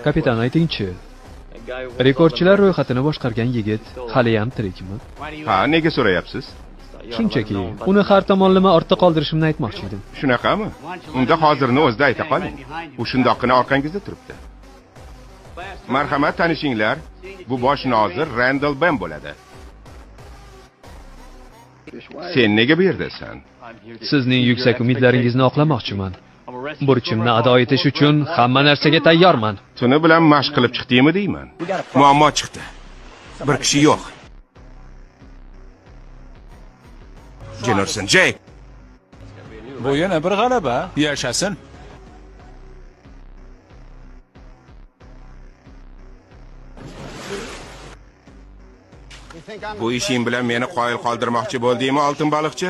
Kapitan, aytingchi. Rekordchilar ro'yxatini boshqargan yigit hali ham tirikmi? Ha, nega so'rayapsiz? Shunchaki, uni har tomonlama ortda qoldirishimni aytmoqchi edim. Shunaqami? Unda hozirni o'zida ayta qoling. U shundoqqina orqangizda turibdi. Marhamat, tanishinglar. Bu bosh nozir Randall Ben bo'ladi. Sen nega bu yerdasan? Sizning yuksak umidlaringizni oqlamoqchiman. Burchimni ado etish uchun hamma narsaga tayyorman. Tuni bilan mashq qilib chiqdingmi deyman. Muammo chiqdi. Bir kishi yo'q. Jennerson Jake. Bu yana bir g'alaba. Yashasin. Bu ishing bilan meni qoyil qoldirmoqchi bo'ldingmi, oltin baliqchi?